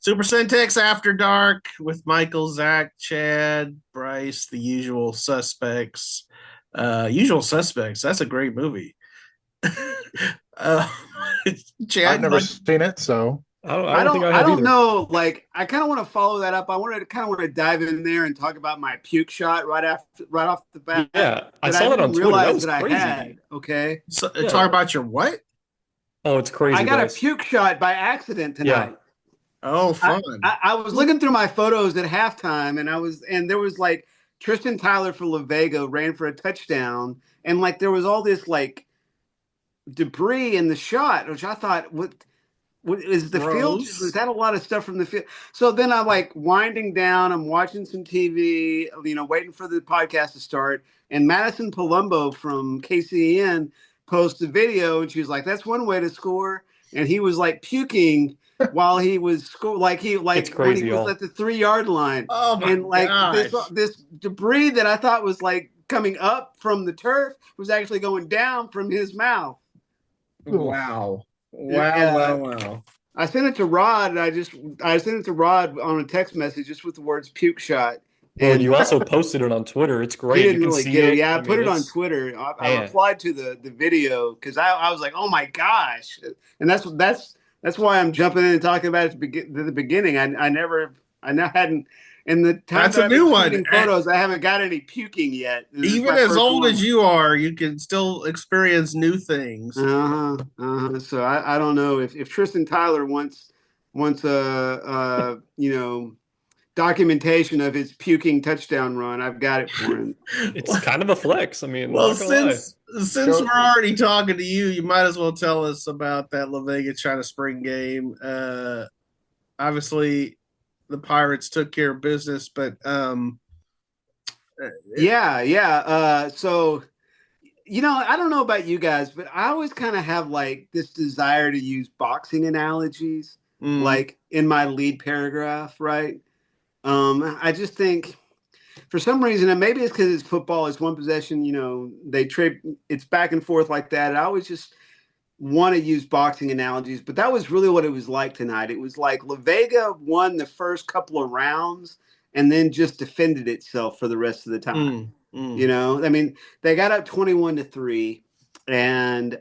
Super Centex After Dark with Michael, Zach, Chad, Bryce, the usual suspects. Usual Suspects. That's a great movie. uh, I've Chad, you never like? seen it, so I I don't think I I have don't either. know. Like I kind of want to follow that up. I wanted to kind of want to dive in there and talk about my puke shot right off the bat Yeah, I that I saw that didn't on Twitter. That realize was that I crazy. had. Okay. Yeah. Talk about your what? Oh, it's I crazy, got a Bryce. puke shot by accident Yeah. tonight. Oh, I, fun. I was looking through my photos at halftime and there was like Tristan Tyler for La Vega ran for a touchdown and like there was all this like debris in the shot, which I thought what is the field? Was Gross. that a lot of stuff from the field? So then I'm like winding down. I'm watching some TV, waiting for the podcast to start. And Madison Palumbo from KCEN posted a video, and she was like, "That's one way to score." And he was like puking while he was It's when he crazy, was all. at the 3 yard line, Oh my and like gosh. this debris that I thought was like coming up from the turf was actually going down from his mouth. oof. Wow. Wow, wow, Yeah, wow. I sent it to Rod, and I sent it to Rod on a text message just with the words "puke shot," Well, and and you also posted it on Twitter. It's he great. You didn't can really see get it. it. Yeah, I I put mean, it on it's Twitter. I man. replied to the video because I was like, "Oh my gosh!" And that's why I'm jumping in and talking about it at the beginning. I hadn't in the time That's that a I've been new one. shooting photos. I haven't got any puking yet. This is Even my as first old as one. you are, you can still experience new things. Uh-huh, uh-huh. So I don't know if Tristan Tyler wants a documentation of his puking touchdown run. I've got it for him. It's kind of a flex. I mean, Well, not gonna lie. since we're Go. already talking to you, you might as well tell us about that La Vega China Spring game. Obviously, the Pirates took care of business, but it, Yeah, yeah. So I don't know about you guys, but I always kind of have like this desire to use boxing analogies, mm, like in my lead paragraph, right? I just think for some reason, and maybe it's because it's football, it's one possession, they trade, it's back and forth like that. And I always just want to use boxing analogies, but that was really what it was like tonight. It was like La Vega won the first couple of rounds and then just defended itself for the rest of the time. mm, mm. I mean, they got up 21-3, and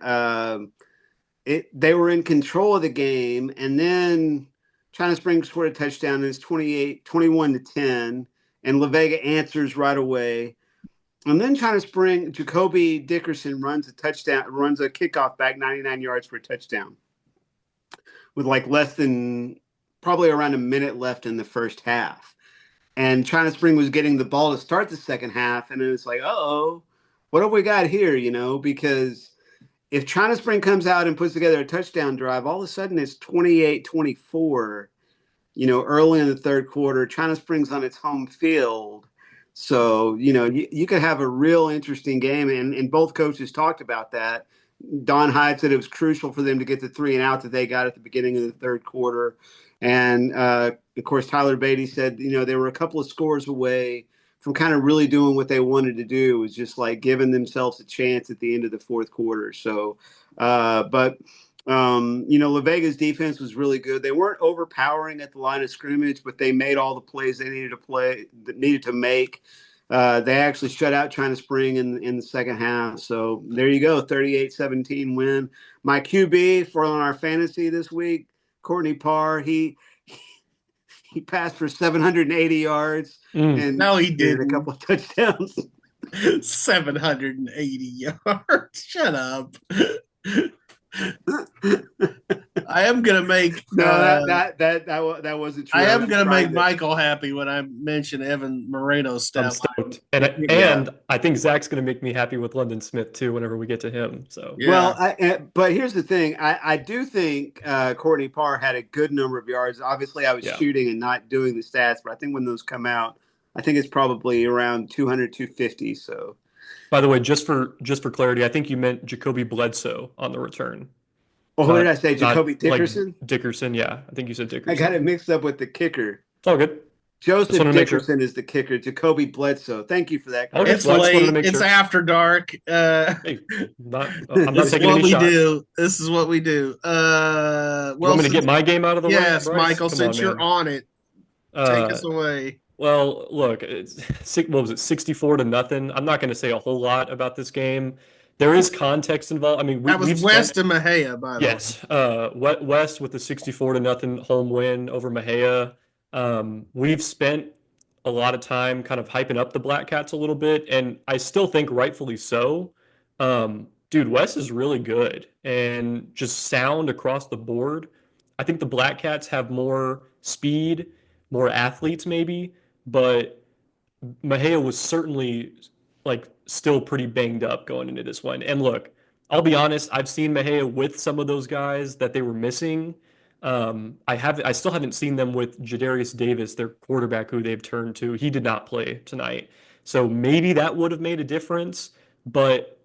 they were in control of the game, and then China Springs scored a touchdown, and it's 21-10, and La Vega answers right away. And then China Spring, Jacoby Dickerson runs a kickoff back 99 yards for a touchdown with like less than probably around a minute left in the first half. And China Spring was getting the ball to start the second half, and it's like, oh, what have we got here? Because if China Spring comes out and puts together a touchdown drive, all of a sudden it's 28-24, early in the third quarter. China Spring's on its home field. So, you could have a real interesting game. And both coaches talked about that. Don Hyde said it was crucial for them to get the 3-and-out that they got at the beginning of the third quarter. And of course, Tyler Beatty said, they were a couple of scores away from kind of really doing what they wanted to do, was just like giving themselves a chance at the end of the fourth quarter. So, but La Vega's defense was really good. They weren't overpowering at the line of scrimmage, but they made all the plays they needed to make. They actually shut out China Spring in the second half. So there you go, 38-17 win. My QB for on our fantasy this week, Courtney Parr, he passed for 780 yards Mm. and No, he a didn't. couple of touchdowns. 780 yards. Shut up. I am gonna make No, that wasn't I true. I was am just gonna make trying to. Michael happy when I mention Evan Moreno's I'm stat line. stoked. And Yeah. and I think Zach's gonna make me happy with London Smith too whenever we get to him. So Yeah. But here's the thing. I do think Courtney Parr had a good number of yards. Obviously, I was yeah. shooting and not doing the stats, but I think when those come out, I think it's probably around 200, 250. So, By the way, just for clarity, I think you meant Jacoby Bledsoe on the return, well, who did not I say? not Jacoby like Dickerson? Dickerson. Yeah, I think you said I got it Dickerson. mixed up with the kicker. It's all good. Just want Joseph to make sure. Dickerson is the kicker. Jacoby Bledsoe. Thank you for that. Okay, It's well, I just wanted to late. make It's sure. after dark. Hey, I'm not This is taking what any we shots. do. This is what we do. You want me to get my game out of the way, yes, Bryce? Michael, Come since on, you're man. on it, take us away. Well, look, what was it, 64-0? I'm not going to say a whole lot about this game. There is context involved. I mean, That was we've West spent, and Mejia, by the way. yes, West with the 64-0 home win over Mejia. We've spent a lot of time kind of hyping up the Black Cats a little bit, and I still think rightfully so. Dude, West is really good and just sound across the board. I think the Black Cats have more speed, more athletes maybe, but Mejia was certainly like still pretty banged up going into this one. And look, I'll be honest, I've seen Mejia with some of those guys that they were missing. I still haven't seen them with Jadarius Davis, their quarterback who they've turned to. He did not play tonight. So maybe that would have made a difference. But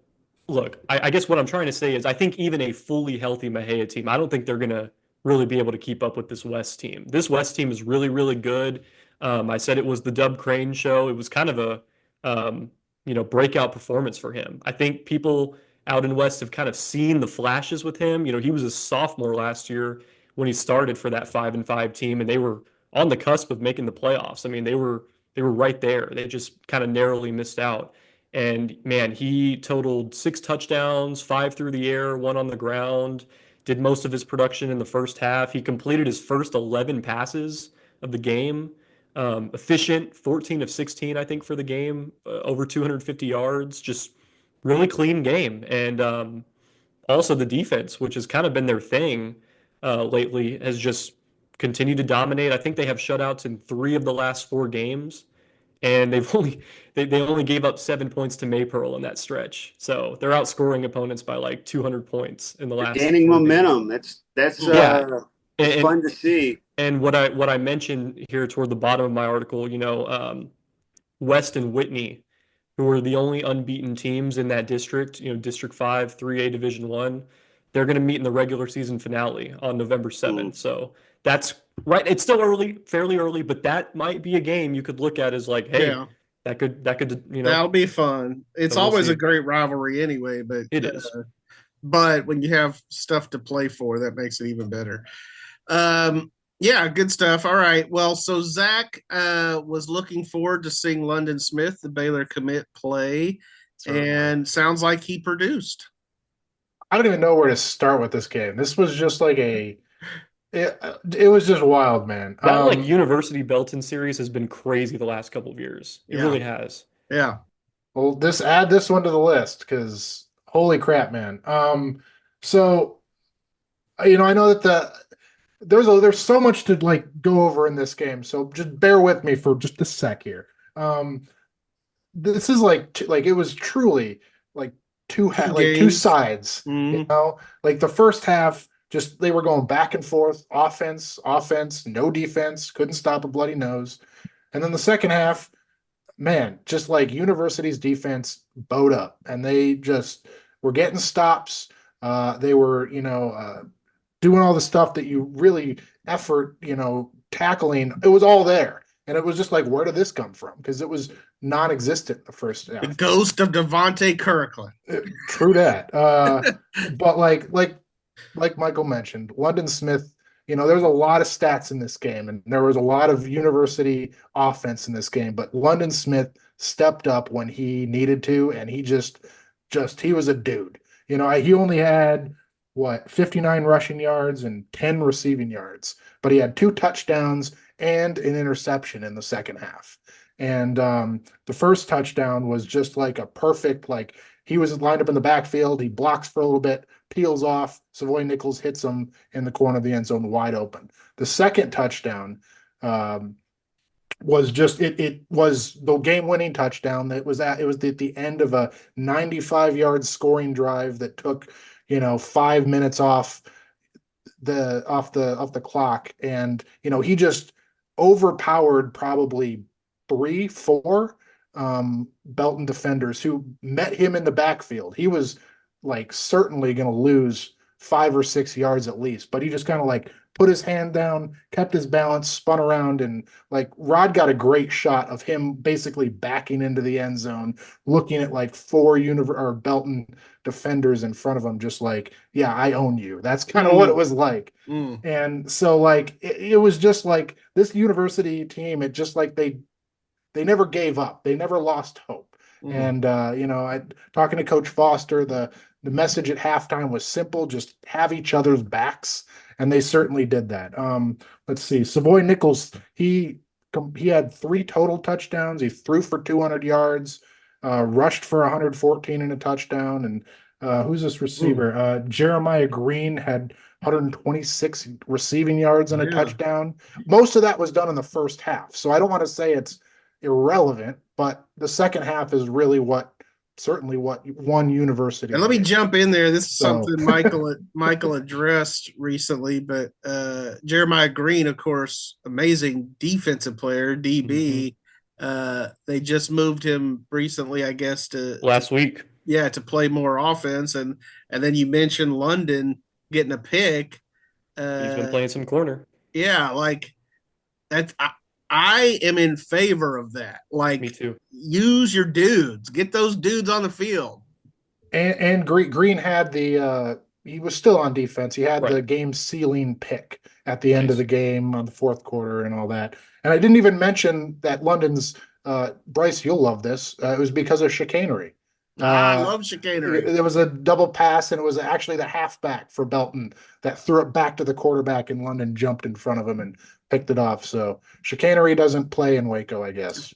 look, I guess what I'm trying to say is I think even a fully healthy Mejia team, I don't think they're going to really be able to keep up with this West team. This West team is really, really good. I said it was the Dub Crane show. It was kind of a breakout performance for him. I think people out in West have kind of seen the flashes with him. You know, he was a sophomore last year when he started for that 5-5 team, and they were on the cusp of making the playoffs. I mean, they were right there. They just kind of narrowly missed out. And man, he totaled 6 touchdowns, 5 through the air, 1 on the ground. Did most of his production in the first half. He completed his first 11 passes of the game. Efficient, 14 of 16, I think, for the game, over 250 yards, just really clean game. And also the defense, which has kind of been their thing lately, has just continued to dominate. I think they have shutouts in 3 of the last 4 games, and they only gave up 7 points to Maypearl in that stretch. So they're outscoring opponents by like 200 points in the They're last gaining 4 momentum. games. That's Yeah. it's fun to see. And what I mentioned here toward the bottom of my article, West and Whitney, who are the only unbeaten teams in that district, District 5, 3A Division 1, they're going to meet in the regular season finale on November 7th. So that's right. It's still early, fairly early, but that might be a game you could look at as like, hey, Yeah. that could That'll be fun. It's So we'll always see. a great rivalry anyway, but It is. but when you have stuff to play for, that makes it even better. Yeah, good stuff. All right. Well, so Zach was looking forward to seeing London Smith, the Baylor commit, play, and sounds like he produced. I don't even know where to start with this game. This was just like it was just wild, man. That like University-Belton series has been crazy the last couple of years. It really has. Yeah. Well, add this one to the list because holy crap, man. So I know that there's so much to like go over in this game, so just bear with me for just a sec here. This is like it was truly like two sides. Like the first half, just they were going back and forth, offense, no defense, couldn't stop a bloody nose, and then the second half, man, just like University's defense bowed up, and they just were getting stops. They were, doing all the stuff that you really effort, tackling. It was all there. And it was just like, where did this come from? Because it was non-existent the first half. The ghost of Devontae Kirkland. True that. But like Michael mentioned, London Smith, there was a lot of stats in this game, and there was a lot of University offense in this game. But London Smith stepped up when he needed to, and he he was a dude. He only had 59 rushing yards and 10 receiving yards, but he had 2 touchdowns and an interception in the second half. And the first touchdown was just like a perfect, like he was lined up in the backfield. He blocks for a little bit, peels off. Savoy Nichols hits him in the corner of the end zone wide open. The second touchdown was just it was the game-winning touchdown. That was at the end of a 95-yard scoring drive that took 5 minutes off the clock, and he just overpowered probably 3-4 Belton defenders who met him in the backfield. He was like certainly going to lose 5 or 6 yards at least, but he just kind of like put his hand down, kept his balance, spun around, and like Rod got a great shot of him basically backing into the end zone, looking at like 4 or Belton defenders in front of him, just like, yeah, I own you. That's kind of what it was like. And so like it was just like this university team, it just like they never gave up. They never lost hope. And talking to Coach Foster, the message at halftime was simple: just have each other's backs, and they certainly did that. Let's see, Savoy Nichols, he had 3 total touchdowns. He threw for 200 yards, rushed for 114 and a touchdown. And who's this receiver? Jeremiah Green had 126 receiving yards and a touchdown. Most of that was done in the first half, so I don't want to say it's irrelevant, but the second half is really what won University. And let me jump in there. This is something Michael addressed recently, but Jeremiah Green, of course, amazing defensive player, DB. They just moved him recently, I guess, last week. Yeah, to play more offense, and then you mentioned London getting a pick. He's been playing some corner. Yeah, like that. I am in favor of that. Like, me too. Use your dudes. Get those dudes on the field. And Green had he was still on defense. He had the game sealing pick at the end of the game on the fourth quarter and all that. And I didn't even mention that London's Bryce, you'll love this. It was because of chicanery. I love chicanery. There was a double pass, and it was actually the halfback for Belton that threw it back to the quarterback, and London jumped in front of him and picked it off. So chicanery doesn't play in Waco, I guess.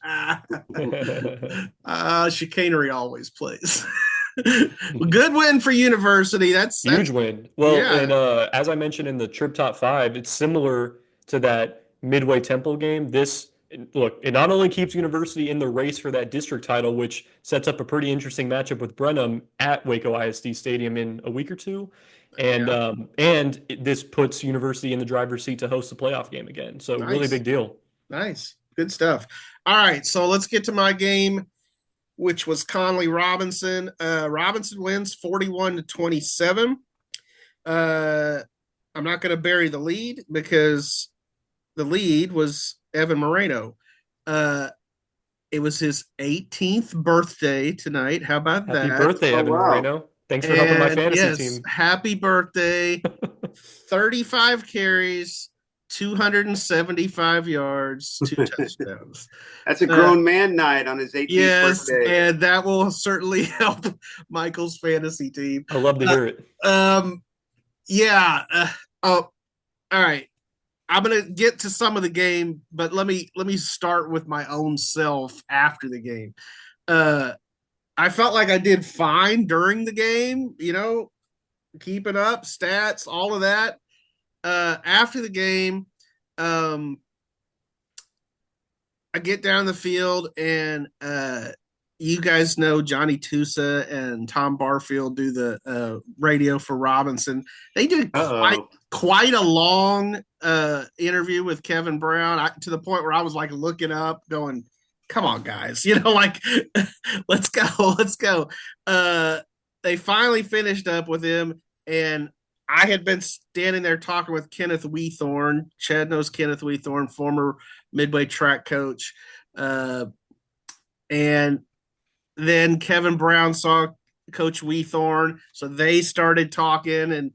Chicanery always plays. Good win for University. That's huge win. Well, and as I mentioned in the Trib Top 5, it's similar to that Midway Temple game. It not only keeps University in the race for that district title, which sets up a pretty interesting matchup with Brenham at Waco ISD Stadium in a week or two, and this puts University in the driver's seat to host the playoff game again. So really big deal. Nice. Good stuff. All right, so let's get to my game, which was Conley-Robinson. Robinson wins 41-27. I'm not going to bury the lead because the lead was Evan Moreno. It was his 18th birthday tonight. How about that? Happy birthday, Evan Moreno. Thanks for helping my fantasy team. Happy birthday. 35 carries, 275 yards, 2 touchdowns. That's a grown man night on his 18th birthday. Yes, and that will certainly help Michael's fantasy team. I love to hear it. All right. I'm going to get to some of the game, but let me start with my own self after the game. I felt like I did fine during the game, keeping up, stats, all of that. After the game, I get down the field, and you guys know Johnny Tusa and Tom Barfield do the radio for Robinson. They did quite a long interview with Kevin Brown, to the point where I was like looking up, going, come on, guys, let's go. They finally finished up with him, and I had been standing there talking with Kenneth Weethorn. Chad knows Kenneth Weethorn, former Midway track coach. And then Kevin Brown saw Coach Weethorn, so they started talking, and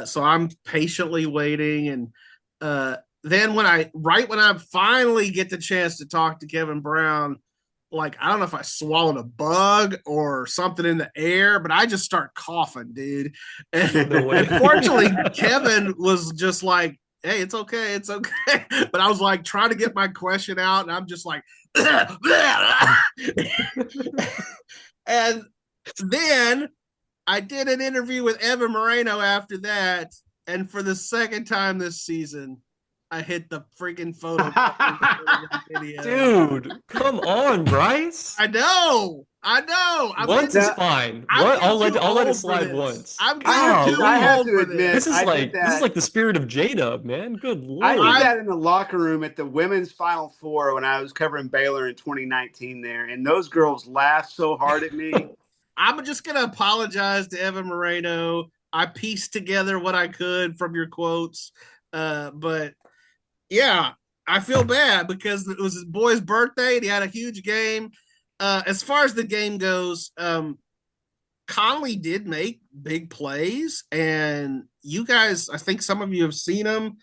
so I'm patiently waiting. And then when I finally get the chance to talk to Kevin Brown, like, I don't know if I swallowed a bug or something in the air, but I just start coughing, dude. And unfortunately, Kevin was just like, hey, it's okay. But I was like trying to get my question out, and I'm just like, and then I did an interview with Evan Moreno after that, and for the second time this season, I hit the freaking photo. Dude, come on, Bryce. I know. Once is fine. I'll let it slide once. I have to admit, this is like the spirit of J-Dub, man. Good Lord. I did that in the locker room at the women's Final Four when I was covering Baylor in 2019 there, and those girls laughed so hard at me. I'm just going to apologize to Evan Moreno. I pieced together what I could from your quotes. But yeah, I feel bad because it was his boy's birthday and he had a huge game. As far as the game goes, Conley did make big plays, and you guys, I think some of you have seen them.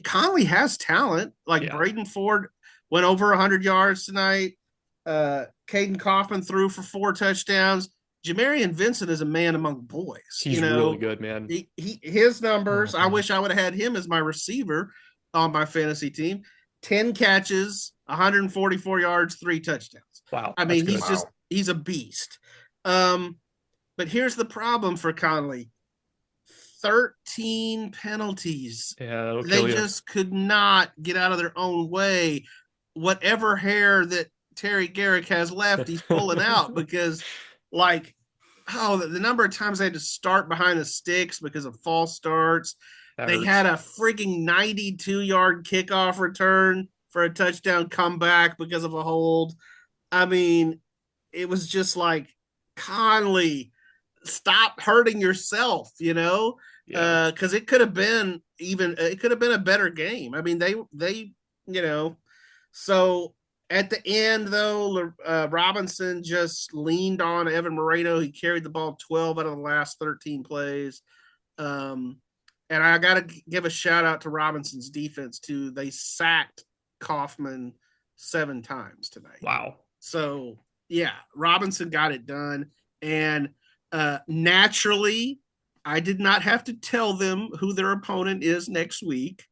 Conley has talent. Like Braden Ford went over 100 yards tonight. Caden Kaufman threw for 4 touchdowns. Jamarian Vincent is a man among boys. He's really good, man. His numbers, I wish I would have had him as my receiver on my fantasy team. 10 catches, 144 yards, 3 touchdowns. Wow. I mean, he's a beast. But here's the problem for Conley. 13 penalties. Yeah, they just could not get out of their own way. Whatever hair that Terry Garrick has left, he's pulling out because, like, the number of times they had to start behind the sticks because of false starts. They had a freaking 92-yard kickoff return for a touchdown comeback because of a hold. I mean, it was just like, Conley, stop hurting yourself, because it could have been a better game. I mean, they so at the end though, Robinson just leaned on Evan Moreno. He carried the ball 12 out of the last 13 plays. And I got to give a shout out to Robinson's defense too. They sacked Kaufman 7 times tonight. Wow. So yeah, Robinson got it done. And naturally, I did not have to tell them who their opponent is next week.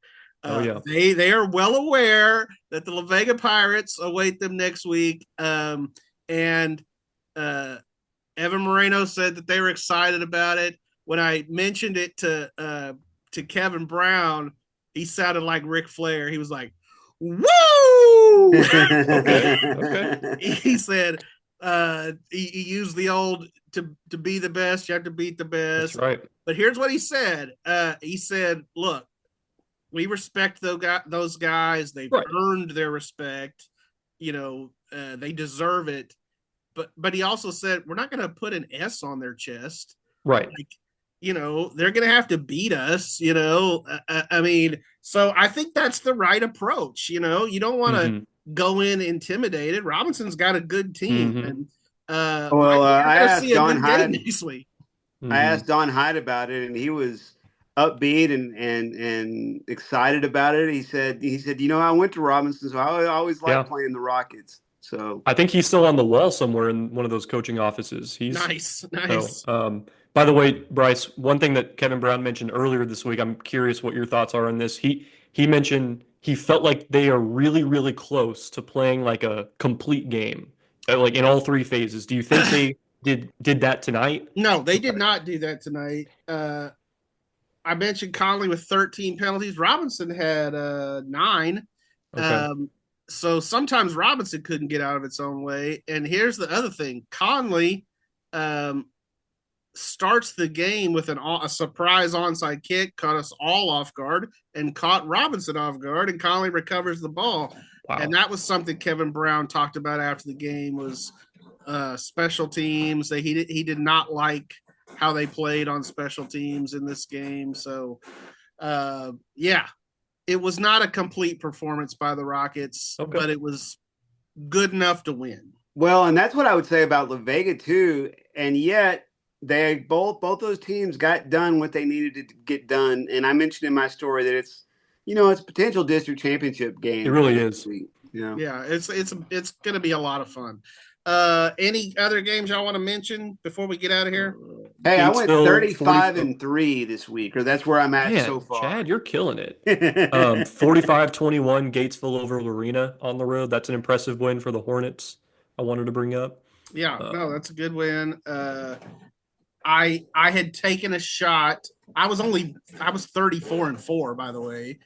They are well aware that the La Vega Pirates await them next week. And Evan Moreno said that they were excited about it. When I mentioned it to Kevin Brown, he sounded like Ric Flair. He was like, "Woo!" Okay. He said, he used the old to be the best, you have to beat the best. That's right. But here's what he said. He said, look, we respect those guys. They've earned their respect. They deserve it. But he also said, we're not going to put an S on their chest. Right. They're going to have to beat us, I mean, so I think that's the right approach. You don't want to go in intimidated. Robinson's got a good team. And I asked Don Hyde this week. I asked Don Hyde about it, and he was upbeat and excited about it. He said, I went to Robinson, so I always liked playing the Rockets. So I think he's still on the well somewhere in one of those coaching offices. He's nice. So, by the way, Bryce, one thing that Kevin Brown mentioned earlier this week, I'm curious what your thoughts are on this. He mentioned he felt like they are really, really close to playing like a complete game, like in all 3 phases. Do you think they did that tonight? No, they did not do that tonight. I mentioned Conley with 13 penalties. Robinson had 9. Okay. So sometimes Robinson couldn't get out of its own way. And here's the other thing. Conley starts the game with a surprise onside kick, caught us all off guard, and caught Robinson off guard, and Conley recovers the ball. Wow. And that was something Kevin Brown talked about after the game was special teams. He did not like how they played on special teams in this game. So, it was not a complete performance by the Rockets, but it was good enough to win. Well, and that's what I would say about La Vega too. And yet they both those teams got done what they needed to get done. And I mentioned in my story that it's a potential district championship game. It really is. Yeah, it's going to be a lot of fun. Any other games y'all want to mention before we get out of here? Hey, I went 35-3 this week, or that's where I'm at so far. Chad, you're killing it. 45-21 Gatesville over Lorena on the road. That's an impressive win for the Hornets. I wanted to bring up. Yeah, no, that's a good win. I had taken a shot. I was 34-4, by the way.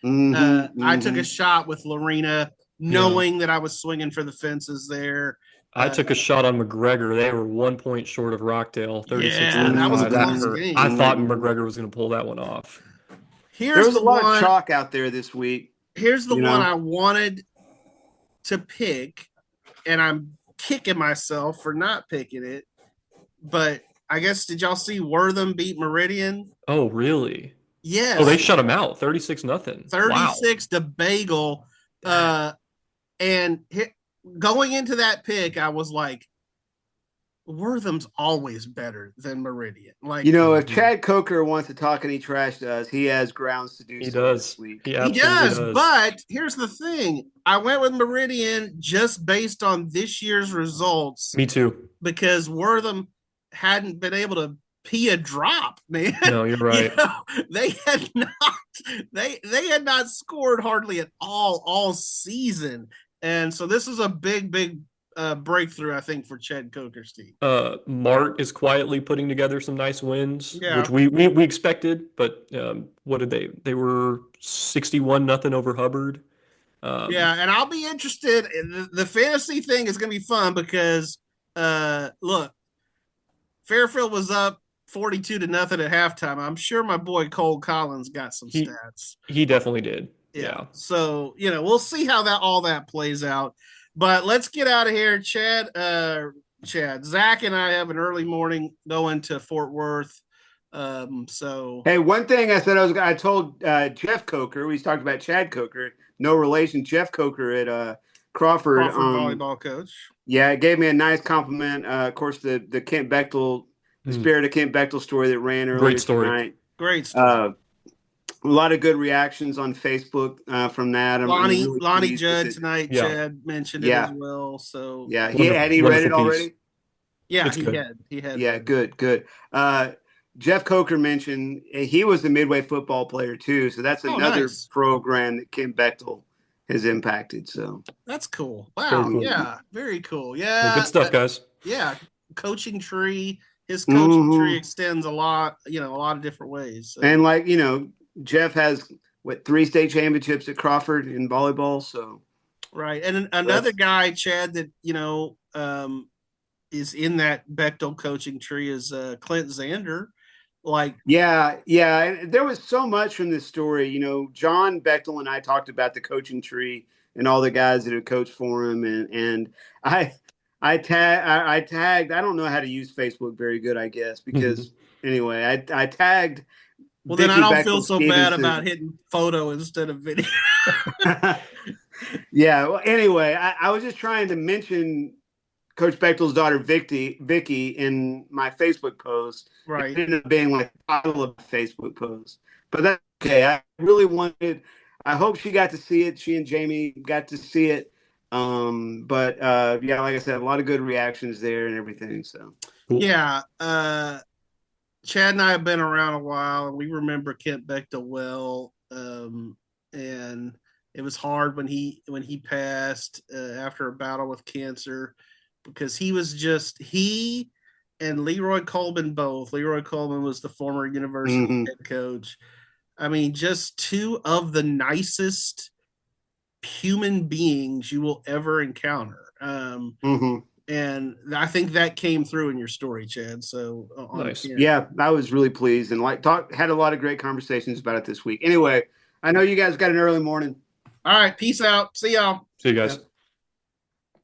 I took a shot with Lorena, knowing that I was swinging for the fences there. I took a shot on McGregor. They were 1 point short of Rockdale. 36. Yeah, that was a close game. I thought McGregor was going to pull that one off. There was a lot of chalk out there this week. Here's the one I wanted to pick, and I'm kicking myself for not picking it. But I guess, did y'all see Wortham beat Meridian? Oh, really? Yes. Oh, they shut them out. 36-0. Wow. 36 to Bagel. And going into that pick, I was like, Wortham's always better than Meridian. Like, if Chad Coker wants to talk any trash to us, he has grounds to do He so does. this week. He does. does. But here's the thing. I went with Meridian just based on this year's results. Me too. Because Wortham hadn't been able to pee a drop, man. No, you're right. They had not scored hardly at all season. And so this is a big breakthrough, I think, for Chad Coker's team. Mart is quietly putting together some nice wins, Yeah. which we expected. But what did they? They were 61-0 over Hubbard. And I'll be interested. The fantasy thing is going to be fun because, look, Fairfield was up 42-0 at halftime. I'm sure my boy Cole Collins got some stats. He definitely did. Yeah. So, we'll see how all that plays out. But let's get out of here. Chad, Zach and I have an early morning going to Fort Worth. Hey, one thing I told Jeff Coker, we talked about Chad Coker, no relation, Jeff Coker at Crawford volleyball coach. Yeah, it gave me a nice compliment. Of course, the Kent Bechtel, the Spirit of Kent Bechtel story that ran earlier tonight. Great story. A lot of good reactions on Facebook from that. Lonnie Judd tonight, yeah. Chad mentioned it as well. So yeah, had he read it already? Yeah, he had. Yeah, good. Jeff Coker mentioned he was a Midway football player too, so that's another program that Kent Bechtel has impacted. So that's cool. Wow. Cool. Yeah, very cool. Yeah, well, good stuff, guys. Yeah, coaching tree. His coaching tree extends a lot of different ways. So. And Jeff has 3 state championships at Crawford in volleyball. So right, and another guy, Chad, that is in that Bechtel coaching tree is Clint Zander. Yeah. There was so much from this story. John Bechtel and I talked about the coaching tree and all the guys that have coached for him, and I tagged. I don't know how to use Facebook very good, I guess, because anyway, I tagged. Well, then I don't feel so bad about hitting photo instead of video. Yeah. Well, anyway, I was just trying to mention Coach Bechtel's daughter, Vicky, in my Facebook post. Right. It ended up being like the title of a Facebook post. But that's okay. I hope she got to see it. She and Jamie got to see it. But like I said, a lot of good reactions there and everything. So yeah. Chad and I have been around a while, and we remember Kent Bechtel well. And it was hard when he passed after a battle with cancer, because he and Leroy Coleman both. Leroy Coleman was the former university head coach. I mean, just two of the nicest human beings you will ever encounter. And I think that came through in your story, Chad. So nice. Yeah, I was really pleased and had a lot of great conversations about it this week. Anyway, I know you guys got an early morning. All right, peace out. See y'all. See you guys. Yep.